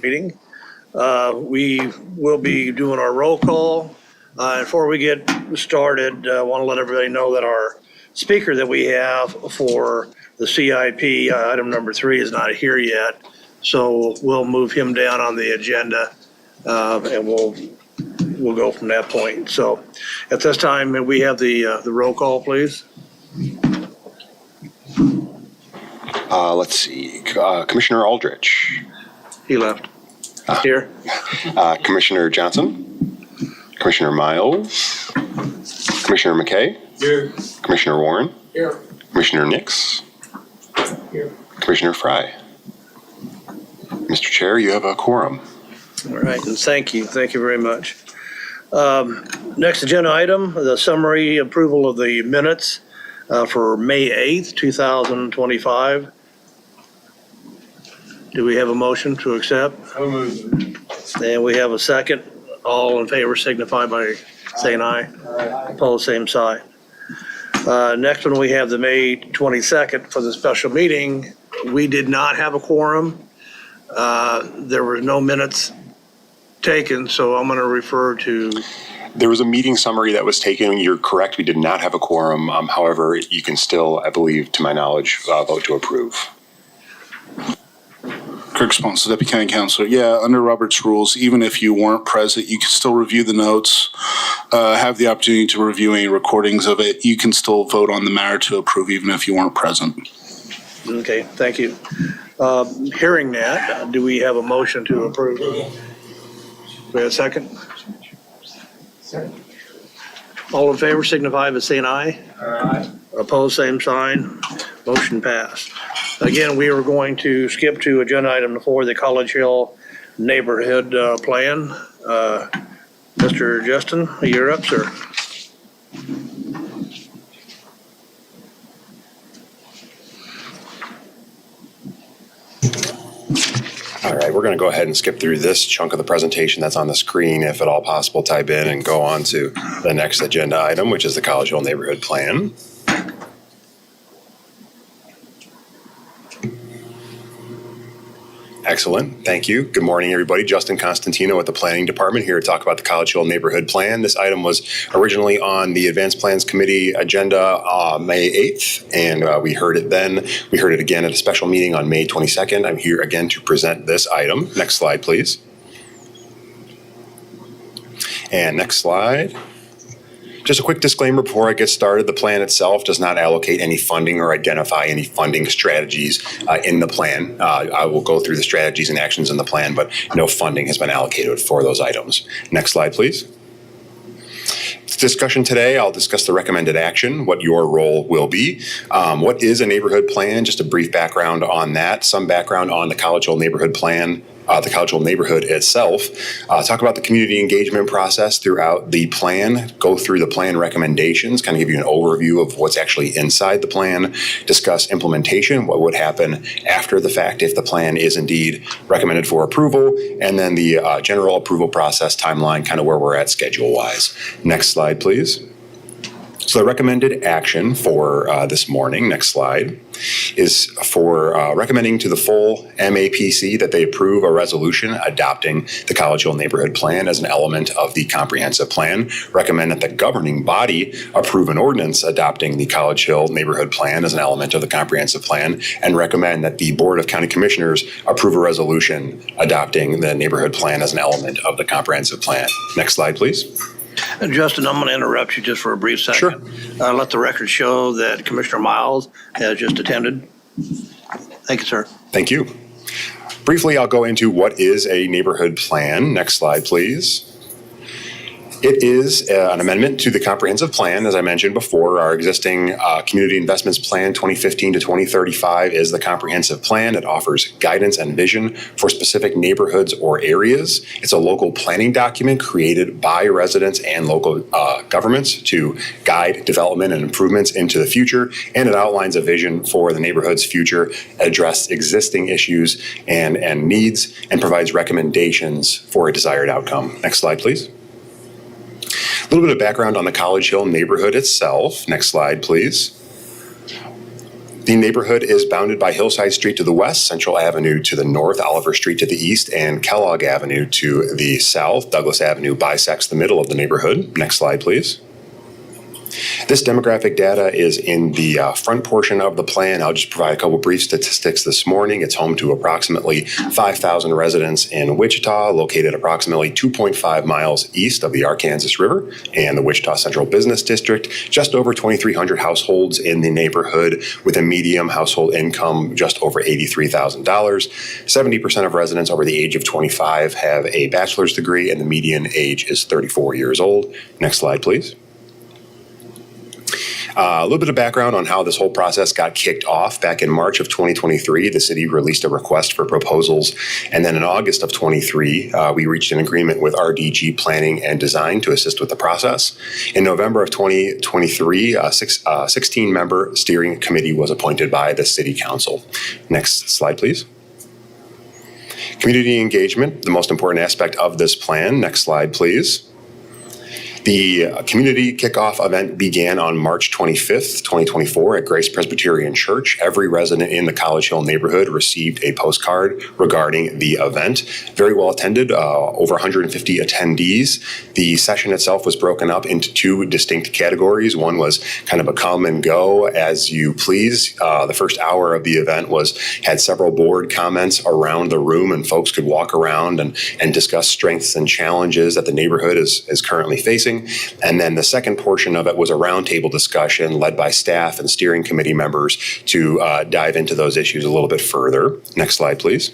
Meeting. We will be doing our roll call. Before we get started, I want to let everybody know that our speaker that we have for the CIP, item number 3, is not here yet. So we'll move him down on the agenda and we'll go from that point. So at this time, may we have the roll call, please? Let's see. Commissioner Aldrich. He left. Here. Commissioner Johnson. Commissioner Miles. Commissioner McKay. Here. Commissioner Warren. Here. Commissioner Nix. Here. Commissioner Fry. Mr. Chair, you have a quorum. All right, and thank you. Thank you very much. Next agenda item, the summary approval of the minutes for May 8th, 2025. Do we have a motion to accept? So moved. And we have a second. All in favor signify by saying aye. Opposed, same sign. Next one, we have the May 22nd for the special meeting. We did not have a quorum. There were no minutes taken, so I'm going to refer to. There was a meeting summary that was taken. You're correct. We did not have a quorum. However, you can still, I believe, to my knowledge, vote to approve. Quick response to Deputy County Councilor. Yeah, under Robert's rules, even if you weren't present, you can still review the notes, have the opportunity to review any recordings of it. You can still vote on the matter to approve even if you weren't present. Okay, thank you. Hearing that, do we have a motion to approve? Do we have a second? Second. All in favor signify by saying aye. Aye. Opposed, same sign. Motion passed. Again, we are going to skip to agenda item 4, the College Hill Neighborhood Plan. Mr. Justin, you're up, sir. All right, we're going to go ahead and skip through this chunk of the presentation that's on the screen, if at all possible, type in and go on to the next agenda item, which is the College Hill Neighborhood Plan. Excellent. Thank you. Good morning, everybody. Justin Constantino with the Planning Department here to talk about the College Hill Neighborhood Plan. This item was originally on the Advanced Plans Committee agenda May 8th, and we heard it then. We heard it again at a special meeting on May 22nd. I'm here again to present this item. Next slide, please. And next slide. Just a quick disclaimer before I get started. The plan itself does not allocate any funding or identify any funding strategies in the plan. I will go through the strategies and actions in the plan, but no funding has been allocated for those items. Next slide, please. Discussion today, I'll discuss the recommended action, what your role will be. What is a neighborhood plan? Just a brief background on that, some background on the College Hill Neighborhood Plan, the College Hill neighborhood itself, talk about the community engagement process throughout the plan, go through the plan recommendations, kind of give you an overview of what's actually inside the plan, discuss implementation, what would happen after the fact if the plan is indeed recommended for approval, and then the general approval process timeline, kind of where we're at schedule-wise. Next slide, please. So the recommended action for this morning, next slide, is for recommending to the full MAPC that they approve a resolution adopting the College Hill Neighborhood Plan as an element of the comprehensive plan. Recommend that the governing body approve an ordinance adopting the College Hill Neighborhood Plan as an element of the comprehensive plan, and recommend that the Board of County Commissioners approve a resolution adopting the neighborhood plan as an element of the comprehensive plan. Next slide, please. Justin, I'm going to interrupt you just for a brief second. Sure. Let the record show that Commissioner Miles has just attended. Thank you, sir. Thank you. Briefly, I'll go into what is a neighborhood plan. Next slide, please. It is an amendment to the comprehensive plan. As I mentioned before, our existing Community Investments Plan 2015 to 2035 is the comprehensive plan. It offers guidance and vision for specific neighborhoods or areas. It's a local planning document created by residents and local governments to guide development and improvements into the future, and it outlines a vision for the neighborhood's future, address existing issues and needs, and provides recommendations for a desired outcome. Next slide, please. A little bit of background on the College Hill neighborhood itself. Next slide, please. The neighborhood is bounded by Hillside Street to the west, Central Avenue to the north, Oliver Street to the east, and Kellogg Avenue to the south. Douglas Avenue bisects the middle of the neighborhood. Next slide, please. This demographic data is in the front portion of the plan. I'll just provide a couple brief statistics this morning. It's home to approximately 5,000 residents in Wichita, located approximately 2.5 miles east of the Arkansas River and the Wichita Central Business District. Just over 2,300 households in the neighborhood with a median household income just over $83,000. 70% of residents over the age of 25 have a bachelor's degree, and the median age is 34 years old. Next slide, please. A little bit of background on how this whole process got kicked off. Back in March of 2023, the city released a request for proposals. And then in August of 23, we reached an agreement with RDG Planning and Design to assist with the process. In November of 2023, a 16-member steering committee was appointed by the city council. Next slide, please. Community engagement, the most important aspect of this plan. Next slide, please. The community kickoff event began on March 25th, 2024 at Grace Presbyterian Church. Every resident in the College Hill neighborhood received a postcard regarding the event. Very well attended, over 150 attendees. The session itself was broken up into two distinct categories. One was kind of a come and go as you please. The first hour of the event had several board comments around the room, and folks could walk around and discuss strengths and challenges that the neighborhood is currently facing. And then the second portion of it was a roundtable discussion led by staff and steering committee members to dive into those issues a little bit further. Next slide, please.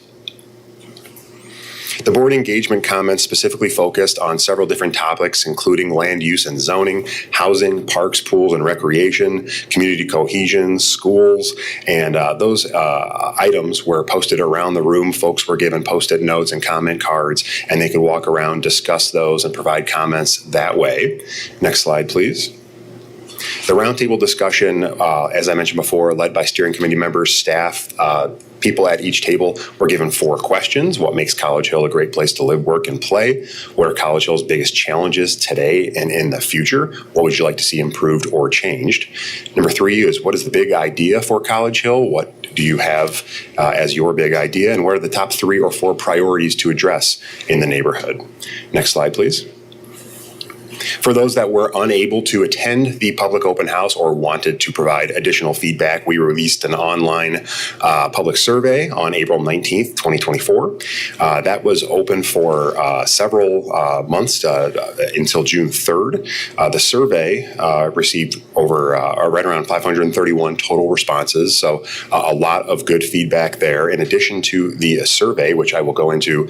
The board engagement comments specifically focused on several different topics, including land use and zoning, housing, parks, pools, and recreation, community cohesion, schools, and those items were posted around the room. Folks were given Post-it notes and comment cards, and they could walk around, discuss those, and provide comments that way. Next slide, please. The roundtable discussion, as I mentioned before, led by steering committee members, staff, people at each table were given 4 questions. What makes College Hill a great place to live, work, and play? What are College Hill's biggest challenges today and in the future? What would you like to see improved or changed? Number 3 is, what is the big idea for College Hill? What do you have as your big idea? And what are the top 3 or 4 priorities to address in the neighborhood? Next slide, please. For those that were unable to attend the public open house or wanted to provide additional feedback, we released an online public survey on April 19th, 2024. That was open for several months until June 3rd. The survey received over right around 531 total responses, so a lot of good feedback there. In addition to the survey, which I will go into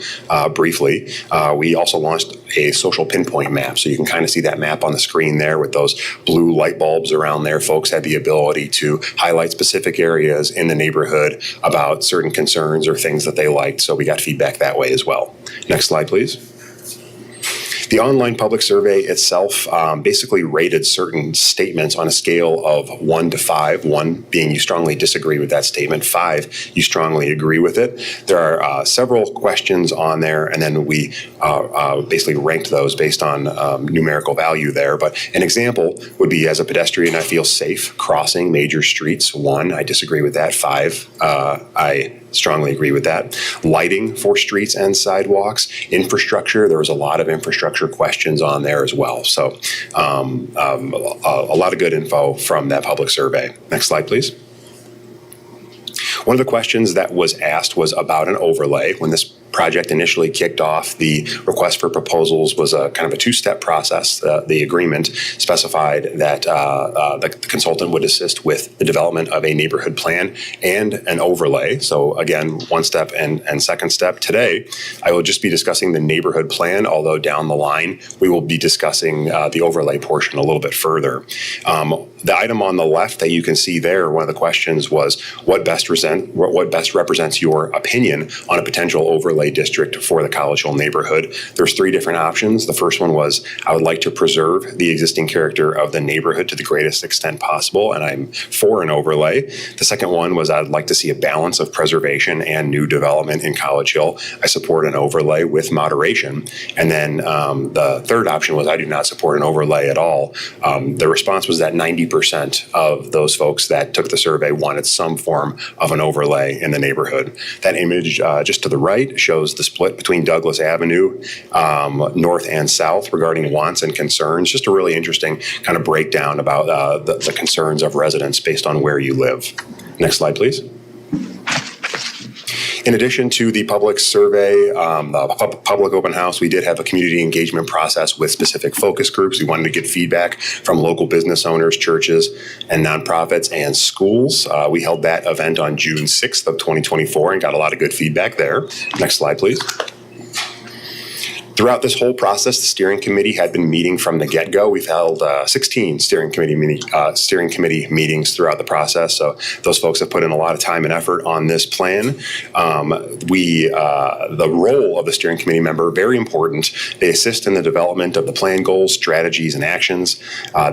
briefly, we also launched a social pinpoint map, so you can kind of see that map on the screen there with those blue light bulbs around there. Folks had the ability to highlight specific areas in the neighborhood about certain concerns or things that they liked, so we got feedback that way as well. Next slide, please. The online public survey itself basically rated certain statements on a scale of 1 to 5, 1 being you strongly disagree with that statement, 5 you strongly agree with it. There are several questions on there, and then we basically ranked those based on numerical value there. But an example would be, as a pedestrian, I feel safe crossing major streets. 1, I disagree with that. 5, I strongly agree with that. Lighting for streets and sidewalks. Infrastructure, there was a lot of infrastructure questions on there as well. So a lot of good info from that public survey. Next slide, please. One of the questions that was asked was about an overlay. When this project initially kicked off, the request for proposals was a kind of a 2-step process. The agreement specified that the consultant would assist with the development of a neighborhood plan and an overlay. So again, 1 step and 2nd step. Today, I will just be discussing the neighborhood plan, although down the line, we will be discussing the overlay portion a little bit further. The item on the left that you can see there, one of the questions was, what best represents your opinion on a potential overlay district for the College Hill neighborhood? There's 3 different options. The first one was, I would like to preserve the existing character of the neighborhood to the greatest extent possible, and I'm for an overlay. The second one was, I'd like to see a balance of preservation and new development in College Hill. I support an overlay with moderation. And then the third option was, I do not support an overlay at all. The response was that 90% of those folks that took the survey wanted some form of an overlay in the neighborhood. That image just to the right shows the split between Douglas Avenue, north and south, regarding wants and concerns. Just a really interesting kind of breakdown about the concerns of residents based on where you live. Next slide, please. In addition to the public survey, the public open house, we did have a community engagement process with specific focus groups. We wanted to get feedback from local business owners, churches, and nonprofits and schools. We held that event on June 6th of 2024 and got a lot of good feedback there. Next slide, please. Throughout this whole process, the steering committee had been meeting from the get-go. We've held 16 steering committee meetings throughout the process. So those folks have put in a lot of time and effort on this plan. The role of the steering committee member, very important. They assist in the development of the plan goals, strategies, and actions.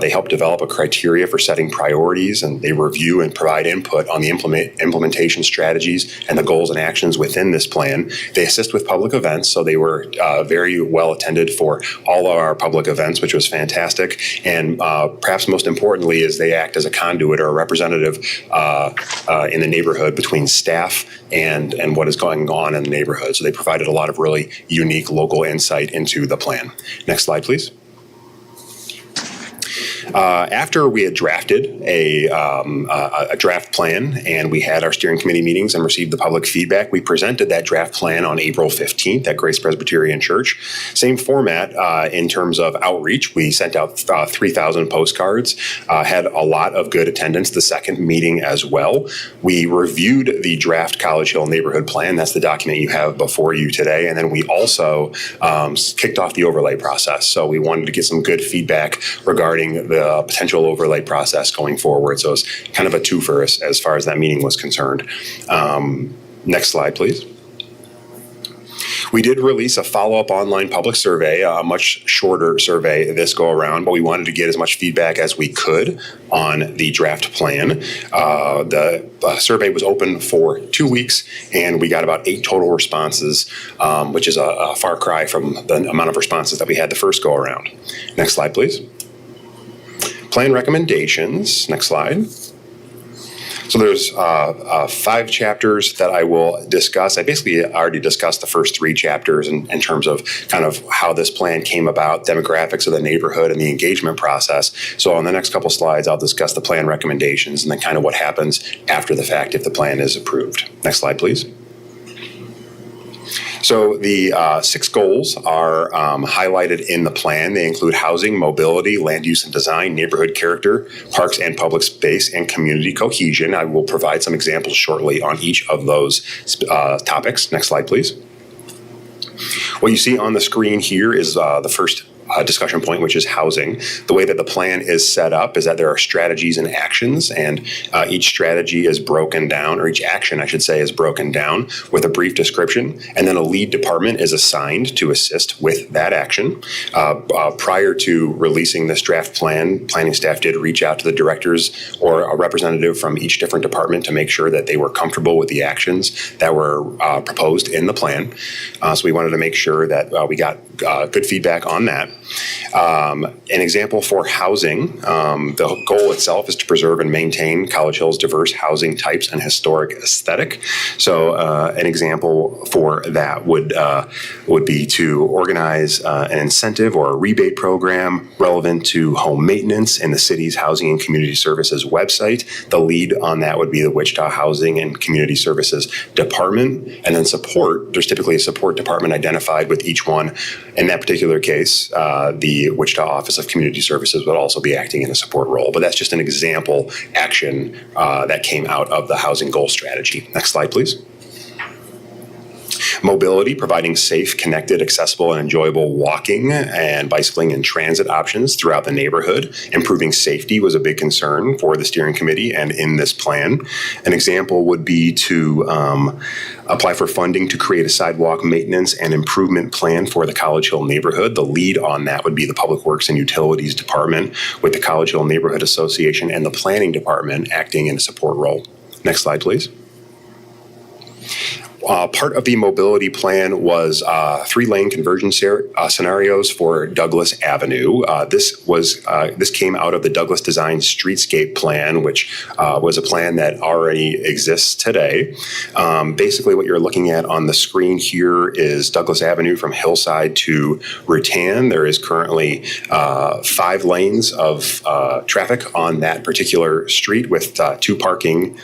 They help develop a criteria for setting priorities, and they review and provide input on the implementation strategies and the goals and actions within this plan. They assist with public events, so they were very very well attended for all of our public events, which was fantastic. And perhaps most importantly is they act as a conduit or a representative in the neighborhood between staff and what is going on in the neighborhood. So they provided a lot of really unique local insight into the plan. Next slide, please. After we had drafted a draft plan and we had our steering committee meetings and received the public feedback, we presented that draft plan on April 15th at Grace Presbyterian Church. Same format in terms of outreach. We sent out 3,000 postcards, had a lot of good attendance the second meeting as well. We reviewed the draft College Hill neighborhood plan. That's the document you have before you today. And then we also kicked off the overlay process. So we wanted to get some good feedback regarding the potential overlay process going forward. So it's kind of a twofer as far as that meeting was concerned. Next slide, please. We did release a follow-up online public survey, a much shorter survey this go around, but we wanted to get as much feedback as we could on the draft plan. The survey was open for 2 weeks, and we got about 8 total responses, which is a far cry from the amount of responses that we had the first go around. Next slide, please. Plan recommendations. Next slide. So there's 5 chapters that I will discuss. I basically already discussed the first 3 chapters in terms of kind of how this plan came about, demographics of the neighborhood, and the engagement process. So on the next couple slides, I'll discuss the plan recommendations and then kind of what happens after the fact if the plan is approved. Next slide, please. So the 6 goals are highlighted in the plan. They include housing, mobility, land use and design, neighborhood character, parks and public space, and community cohesion. I will provide some examples shortly on each of those topics. Next slide, please. What you see on the screen here is the first discussion point, which is housing. The way that the plan is set up is that there are strategies and actions, and each strategy is broken down, or each action, I should say, is broken down with a brief description, and then a lead department is assigned to assist with that action. Prior to releasing this draft plan, planning staff did reach out to the directors or a representative from each different department to make sure that they were comfortable with the actions that were proposed in the plan. So we wanted to make sure that we got good feedback on that. An example for housing, the goal itself is to preserve and maintain College Hill's diverse housing types and historic aesthetic. So an example for that would be to organize an incentive or a rebate program relevant to home maintenance in the city's Housing and Community Services website. The lead on that would be the Wichita Housing and Community Services Department. And then support, there's typically a support department identified with each one. In that particular case, the Wichita Office of Community Services would also be acting in a support role. But that's just an example action that came out of the housing goal strategy. Next slide, please. Mobility, providing safe, connected, accessible, and enjoyable walking and bicycling and transit options throughout the neighborhood. Improving safety was a big concern for the steering committee and in this plan. An example would be to apply for funding to create a sidewalk maintenance and improvement plan for the College Hill neighborhood. The lead on that would be the Public Works and Utilities Department, with the College Hill Neighborhood Association and the Planning Department acting in a support role. Next slide, please. Part of the mobility plan was 3-lane conversion scenarios for Douglas Avenue. This came out of the Douglas Design Streetscape Plan, which was a plan that already exists today. Basically, what you're looking at on the screen here is Douglas Avenue from Hillside to Rutan. There is currently 5 lanes of traffic on that particular street with 2 parking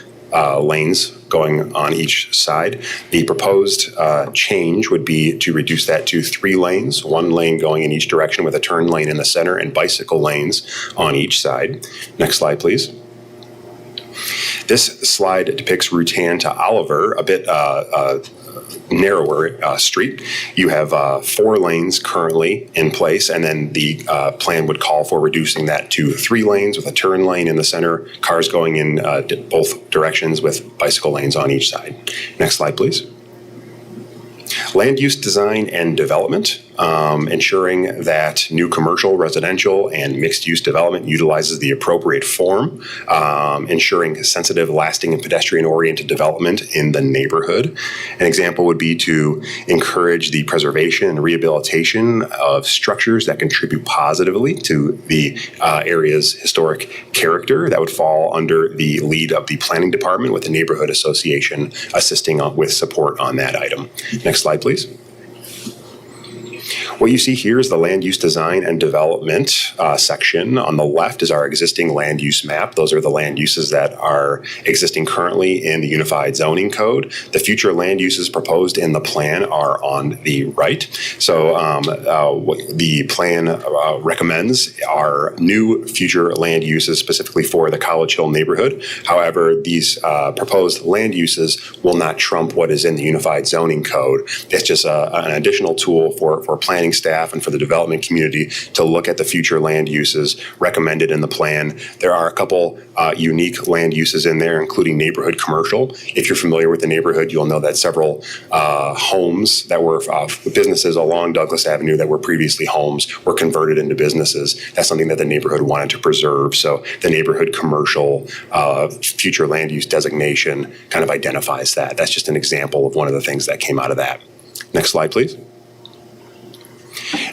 lanes going on each side. The proposed change would be to reduce that to 3 lanes, 1 lane going in each direction with a turn lane in the center and bicycle lanes on each side. Next slide, please. This slide depicts Rutan to Oliver, a bit narrower street. You have 4 lanes currently in place, and then the plan would call for reducing that to 3 lanes with a turn lane in the center, cars going in both directions with bicycle lanes on each side. Next slide, please. Land use design and development. ensuring that new commercial, residential, and mixed-use development utilizes the appropriate form, ensuring sensitive, lasting, and pedestrian-oriented development in the neighborhood. An example would be to encourage the preservation and rehabilitation of structures that contribute positively to the area's historic character. That would fall under the lead of the planning department, with the neighborhood association assisting with support on that item. Next slide, please. What you see here is the land use design and development section. On the left is our existing land use map. Those are the land uses that are existing currently in the Unified Zoning Code. The future land uses proposed in the plan are on the right. So what the plan recommends are new future land uses specifically for the College Hill neighborhood. However, these proposed land uses will not trump what is in the Unified Zoning Code. It's just an additional tool for planning staff and for the development community to look at the future land uses recommended in the plan. There are a couple unique land uses in there, including neighborhood commercial. If you're familiar with the neighborhood, you'll know that several homes that were businesses along Douglas Avenue that were previously homes were converted into businesses. That's something that the neighborhood wanted to preserve. So the neighborhood commercial future land use designation kind of identifies that. That's just an example of one of the things that came out of that. Next slide, please.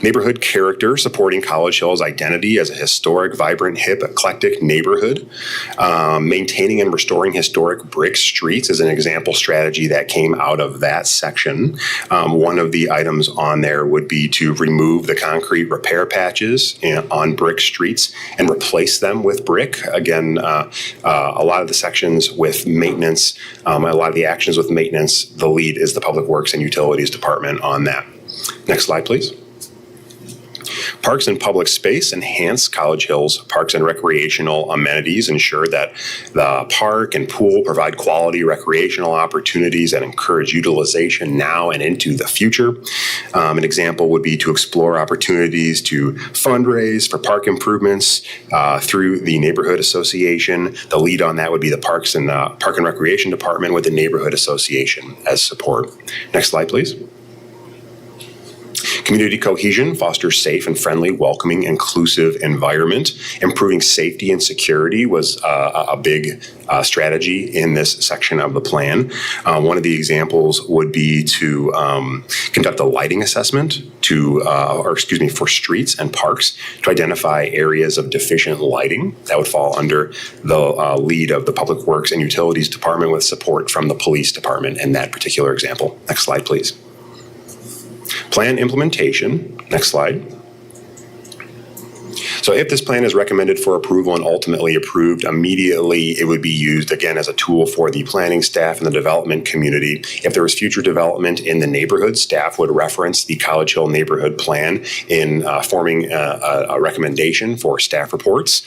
Neighborhood character, supporting College Hill's identity as a historic, vibrant, hip, eclectic neighborhood. Maintaining and restoring historic brick streets is an example strategy that came out of that section. One of the items on there would be to remove the concrete repair patches on brick streets and replace them with brick. Again, a lot of the sections with maintenance, a lot of the actions with maintenance, the lead is the Public Works and Utilities Department on that. Next slide, please. Parks and public space enhance College Hill's parks and recreational amenities, ensure that the park and pool provide quality recreational opportunities and encourage utilization now and into the future. An example would be to explore opportunities to fundraise for park improvements through the neighborhood association. The lead on that would be the Park and Recreation Department with the neighborhood association as support. Next slide, please. Community cohesion fosters safe and friendly, welcoming, inclusive environment. Improving safety and security was a big strategy in this section of the plan. One of the examples would be to conduct a lighting assessment for streets and parks to identify areas of deficient lighting. That would fall under the lead of the Public Works and Utilities Department with support from the Police Department in that particular example. Next slide, please. Plan implementation. Next slide. So if this plan is recommended for approval and ultimately approved immediately, it would be used again as a tool for the planning staff and the development community. If there was future development in the neighborhood, staff would reference the College Hill neighborhood plan in forming a recommendation for staff reports.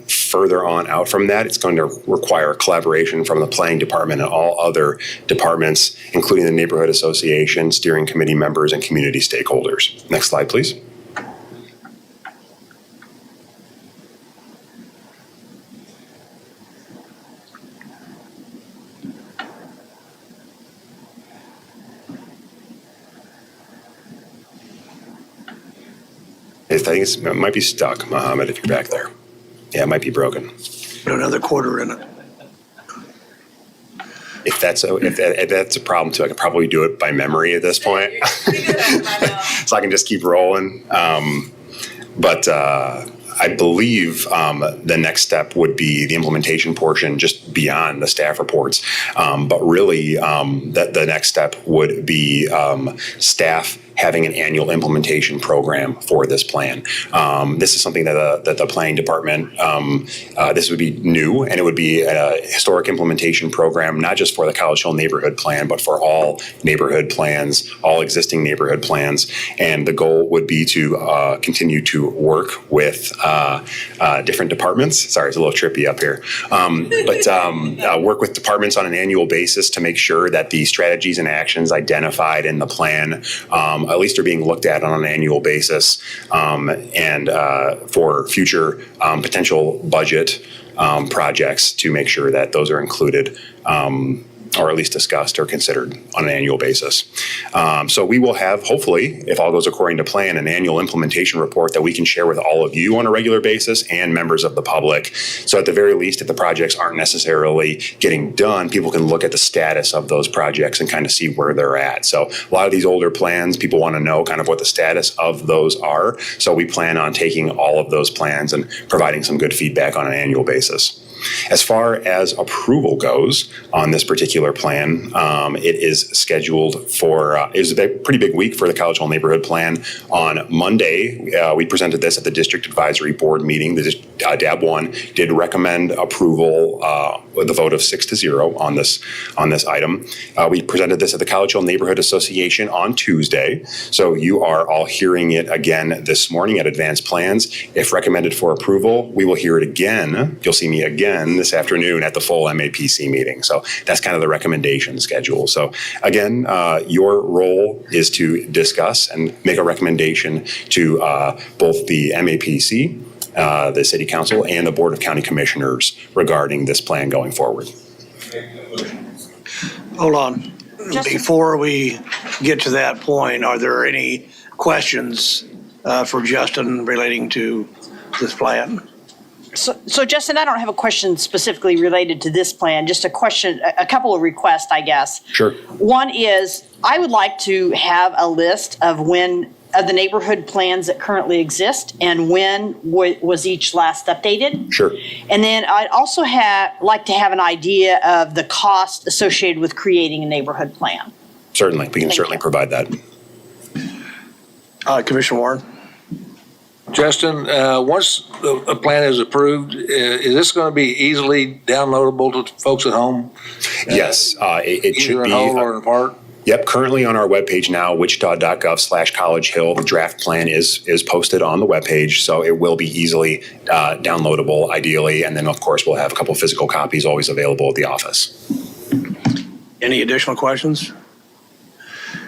Further on out from that, it's going to require collaboration from the planning department and all other departments, including the neighborhood association, steering committee members, and community stakeholders. Next slide, please. I think it might be stuck, Mohammed, if you're back there. Yeah, it might be broken. Put another quarter in it. If that's a problem too, I could probably do it by memory at this point. So I can just keep rolling. But I believe the next step would be the implementation portion just beyond the staff reports. But really, the next step would be staff having an annual implementation program for this plan. This is something that the planning department, this would be new, and it would be a historic implementation program, not just for the College Hill neighborhood plan, but for all neighborhood plans, all existing neighborhood plans. And the goal would be to continue to work with different departments. Sorry, it's a little trippy up here. But work with departments on an annual basis to make sure that the strategies and actions identified in the plan at least are being looked at on an annual basis, and for future potential budget projects to make sure that those are included. or at least discussed or considered on an annual basis. So we will have, hopefully, if all goes according to plan, an annual implementation report that we can share with all of you on a regular basis and members of the public. So at the very least, if the projects aren't necessarily getting done, people can look at the status of those projects and kind of see where they're at. So a lot of these older plans, people want to know kind of what the status of those are. So we plan on taking all of those plans and providing some good feedback on an annual basis. As far as approval goes on this particular plan, it is scheduled for, it was a pretty big week for the College Hill Neighborhood Plan. On Monday, we presented this at the District Advisory Board meeting. The DAB 1 did recommend approval with a vote of 6-0 on this item. We presented this at the College Hill Neighborhood Association on Tuesday. So you are all hearing it again this morning at Advanced Plans. If recommended for approval, we will hear it again. You'll see me again this afternoon at the full MAPC meeting. So that's kind of the recommendation schedule. So again, your role is to discuss and make a recommendation to both the MAPC, the City Council, and the Board of County Commissioners regarding this plan going forward. Hold on. Before we get to that point, are there any questions for Justin relating to this plan? So Justin, I don't have a question specifically related to this plan, just a question, a couple of requests, I guess. Sure. One is, I would like to have a list of the neighborhood plans that currently exist and when was each last updated. Sure. And then I'd also like to have an idea of the cost associated with creating a neighborhood plan. Certainly. We can certainly provide that. Commissioner Warren? Justin, once a plan is approved, is this going to be easily downloadable to folks at home? Yes, it should Either be. in whole or in part? Yep, currently on our webpage now, wichita.gov/College Hill, the draft plan is posted on the webpage, so it will be easily downloadable ideally. And then, of course, we'll have a couple physical copies always available at the office. Any additional questions?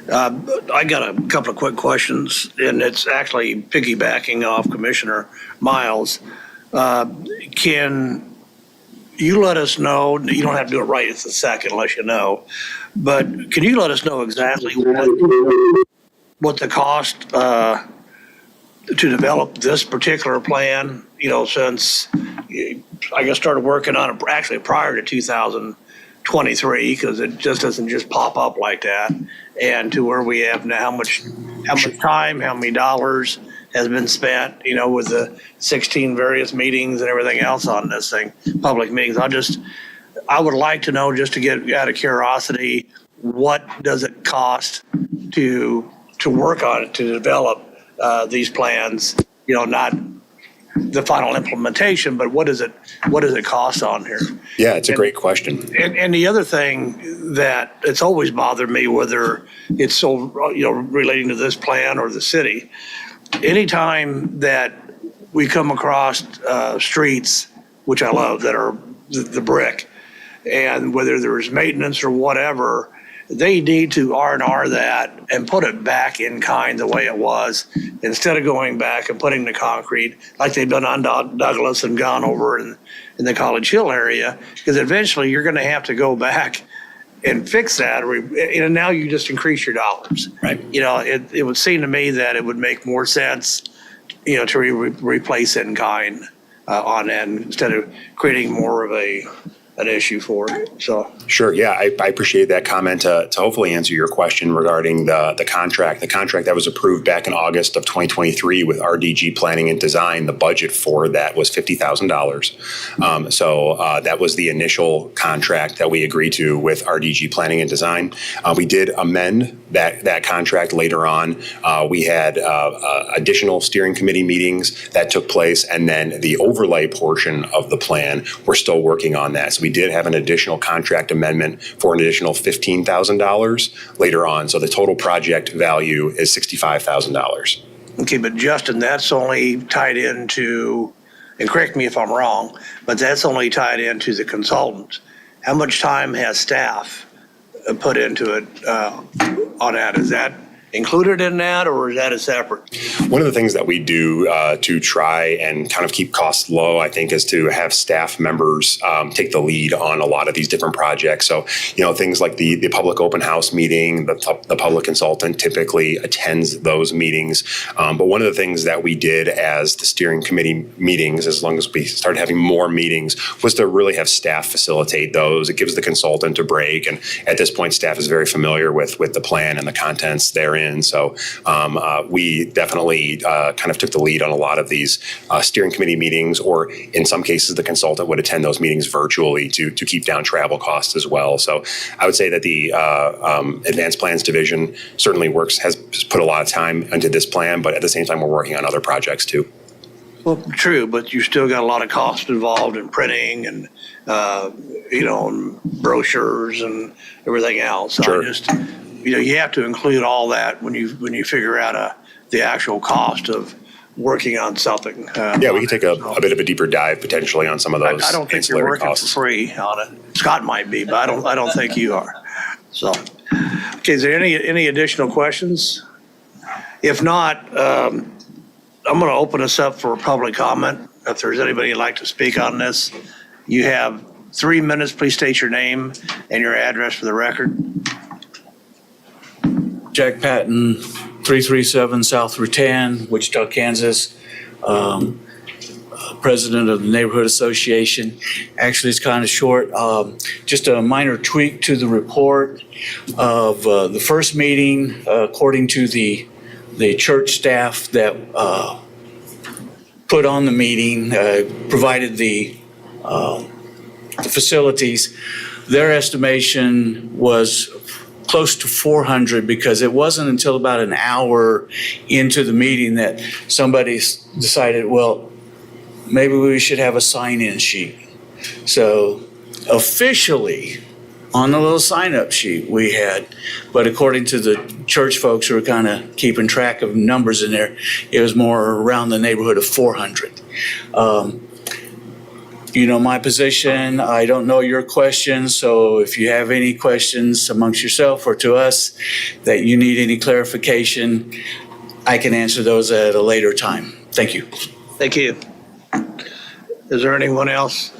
I got a couple of quick questions, and it's actually piggybacking off Commissioner Miles. Can you let us know, you don't have to do it right at the second unless you know, but can you let us know exactly what the cost to develop this particular plan, since I guess started working on it actually prior to 2023, because it just doesn't just pop up like that, and to where we have now, how much time, how many dollars has been spent, with the 16 various meetings and everything else on this thing, public meetings. I would like to know, just to get out of curiosity, what does it cost to work on it, to develop these plans, not the final implementation, but what does it cost on here? Yeah, it's a great question. And the other thing that it's always bothered me, whether it's so, relating to this plan or the city, anytime that we come across streets, which I love, that are the brick, and whether there's maintenance or whatever, they need to R&R that and put it back in kind the way it was, instead of going back and putting the concrete like they've done on Douglas and gone over in the College Hill area, because eventually you're going to have to go back and fix that. And now you just increase your dollars. Right. It would seem to me that it would make more sense, to replace it in kind on end, instead of creating more of an issue for it. So Sure. Yeah, I appreciate that comment to hopefully answer your question regarding the contract. The contract that was approved back in August of 2023 with RDG Planning and Design, the budget for that was $50,000. So that was the initial contract that we agreed to with RDG Planning and Design. We did amend that contract later on. We had additional steering committee meetings that took place, and then the overlay portion of the plan, we're still working on that. So we did have an additional contract amendment for an additional $15,000 later on. So the total project value is $65,000. Okay, but Justin, that's only tied into, and correct me if I'm wrong, but that's only tied into the consultant. How much time has staff put into it on that? Is that included in that, or is that a separate? One of the things that we do to try and kind of keep costs low, I think, is to have staff members take the lead on a lot of these different projects. So, things like the public open house meeting, the public consultant typically attends those meetings. But one of the things that we did as the steering committee meetings, as long as we started having more meetings, was to really have staff facilitate those. It gives the consultant a break. And at this point, staff is very familiar with the plan and the contents therein. So we definitely kind of took the lead on a lot of these steering committee meetings, or in some cases, the consultant would attend those meetings virtually to keep down travel costs as well. So I would say that the Advanced Plans Division certainly has put a lot of time into this plan, but at the same time, we're working on other projects too. Well, true, but you still got a lot of costs involved in printing and, and brochures and everything else. So Sure. You have to include all that when you figure out the actual cost of working on something. Yeah, we can take a bit of a deeper dive potentially on some of those I don't think you're ancillary working costs. for free on it. Scott might be, but I don't think you are. So, okay, is there any additional questions? If not, I'm going to open this up for public comment. If there's anybody who'd like to speak on this, you have 3 minutes. Please state your name and your address for the record. Jack Patton, 337 South Rutan, Wichita, Kansas. President of the Neighborhood Association. Actually, it's kind of short. Just a minor tweak to the report of the first meeting, according to the church staff that put on the meeting, provided the facilities. Their estimation was close to 400, because it wasn't until about an hour into the meeting that somebody decided, well, maybe we should have a sign-in sheet. So officially, on the little sign-up sheet we had, but according to the church folks who were kind of keeping track of numbers in there, it was more around the neighborhood of 400. My position, I don't know your questions, so if you have any questions amongst yourself or to us that you need any clarification, I can answer those at a later time. Thank you. Thank you. Is there anyone else?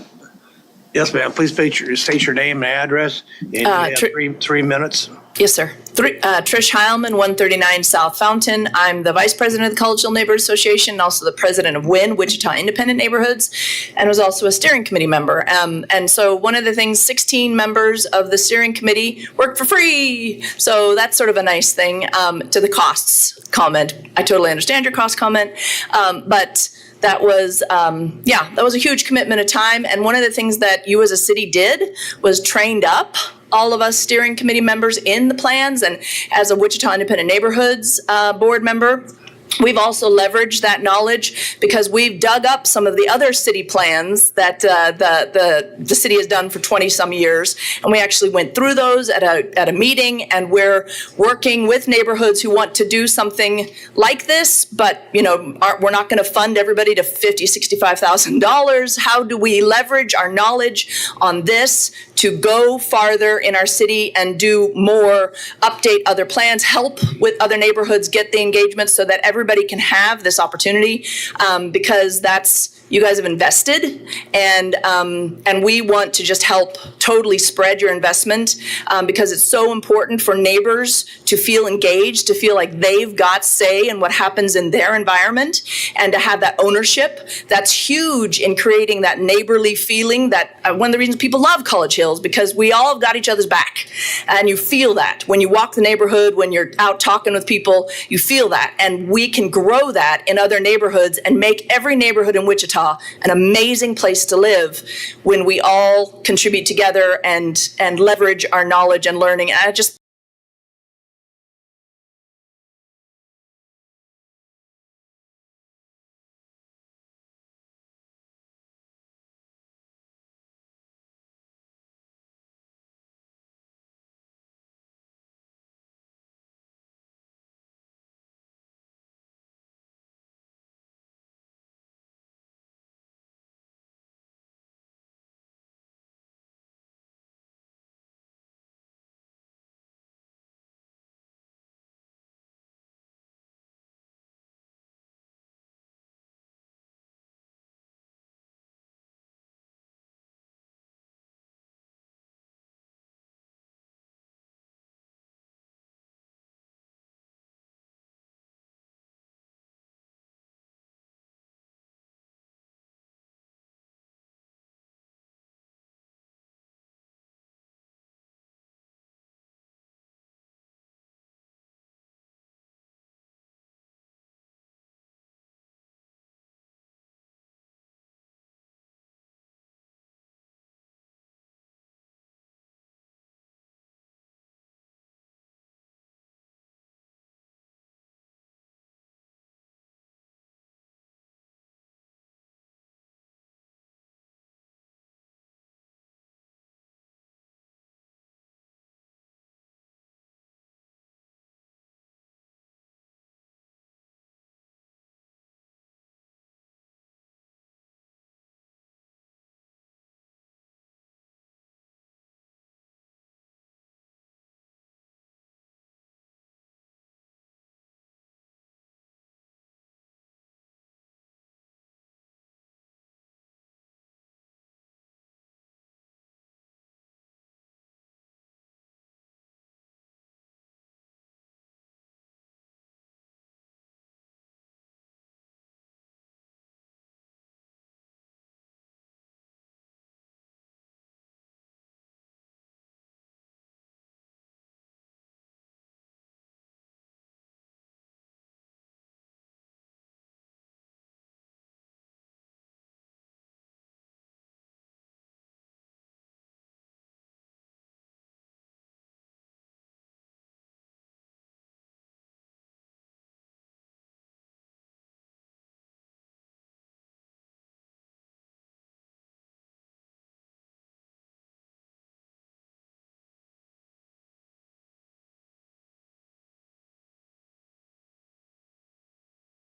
Yes, ma'am. Please state your name and address. And you have 3 minutes. Yes, sir. Trish Heilman, 139 South Fountain. I'm the Vice President of the Collegeville Neighborhood Association, and also the President of WIN, Wichita Independent Neighborhoods, and was also a steering committee member. And so one of the things, 16 members of the steering committee work for free. So that's sort of a nice thing. To the costs comment, I totally understand your cost comment, but that was, that was a huge commitment of time. And one of the things that you as a city did was trained up all of us steering committee members in the plans. And as a Wichita Independent Neighborhoods board member, we've also leveraged that knowledge because we've dug up some of the other city plans that the city has done for 20 some years. And we actually went through those at a meeting, and we're working with neighborhoods who want to do something like this, but we're not going to fund everybody to $50,000, $65,000. How do we leverage our knowledge on this to go farther in our city and do more, update other plans, help with other neighborhoods, get the engagement so that everybody can have this opportunity, because you guys have invested, and we want to just help totally spread your investment, because it's so important for neighbors to feel engaged, to feel like they've got say in what happens in their environment, and to have that ownership. That's huge in creating that neighborly feeling. That one of the reasons people love College Hills, because we all have got each other's back, and you feel that when you walk the neighborhood, when you're out talking with people, you feel that, and we can grow that in other neighborhoods and make every neighborhood in Wichita an amazing place to live when we all contribute together and leverage our knowledge and learning. And I just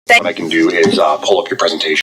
What I can do is pull up your presentation.